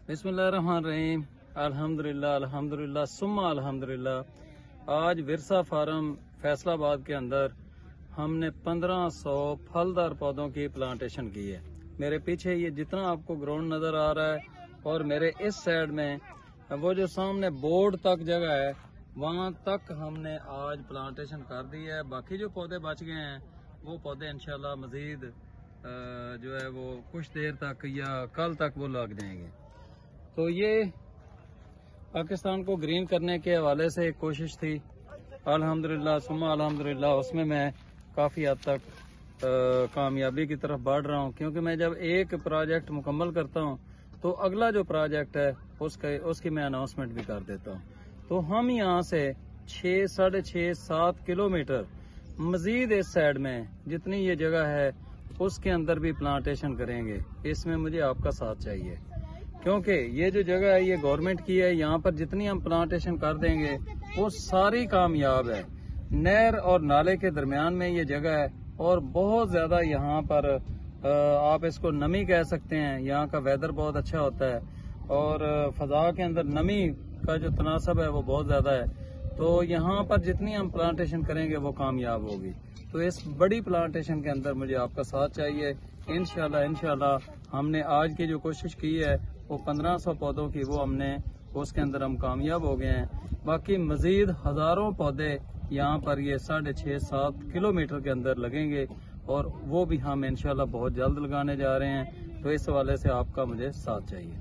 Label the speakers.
Speaker 1: बिस्मिल्लाहिर्रहमानिर्रहीम। अल्हम्दुलिल्लाह अल्हम्दुलिल्लाह सुम्मा अल्हम्दुलिल्लाह। आज विरसा फार्म फैसलाबाद के अंदर हमने 1500 फलदार पौधों की प्लांटेशन की है। मेरे पीछे ये जितना आपको ग्राउंड नजर आ रहा है और मेरे इस साइड में वो जो सामने बोर्ड तक जगह है वहाँ तक हमने आज प्लांटेशन कर दी है। बाकी जो पौधे बच गए हैं वो पौधे इंशाल्लाह मजीद जो है वो कुछ देर तक या कल तक वो लग जाएंगे। तो ये पाकिस्तान को ग्रीन करने के हवाले से एक कोशिश थी, अल्हम्दुलिल्लाह सुम्मा अल्हम्दुलिल्लाह उसमें मैं काफ़ी हद तक कामयाबी की तरफ बढ़ रहा हूँ, क्योंकि मैं जब एक प्रोजेक्ट मुकम्मल करता हूँ तो अगला जो प्रोजेक्ट है उसकी मैं अनाउंसमेंट भी कर देता हूँ। तो हम यहाँ से 6, 6.5, 7 किलोमीटर मजीद इस साइड में जितनी ये जगह है उसके अंदर भी प्लांटेशन करेंगे। इसमें मुझे आपका साथ चाहिए, क्योंकि ये जो जगह है ये गवर्नमेंट की है। यहाँ पर जितनी हम प्लांटेशन कर देंगे वो सारी कामयाब है। नहर और नाले के दरमियान में ये जगह है और बहुत ज्यादा यहाँ पर आप इसको नमी कह सकते हैं। यहाँ का वेदर बहुत अच्छा होता है और फजा के अंदर नमी का जो तनासब है वो बहुत ज्यादा है। तो यहाँ पर जितनी हम प्लांटेशन करेंगे वो कामयाब होगी। तो इस बड़ी प्लांटेशन के अंदर मुझे आपका साथ चाहिए। इंशाल्लाह हमने आज की जो कोशिश की है वो 1500 पौधों की वो हमने उसके अंदर हम कामयाब हो गए हैं। बाकी मजीद हजारों पौधे यहाँ पर ये 6.5, 7 किलोमीटर के अंदर लगेंगे और वो भी हम इंशाल्लाह बहुत जल्द लगाने जा रहे हैं। तो इस हवाले से आपका मुझे साथ चाहिए।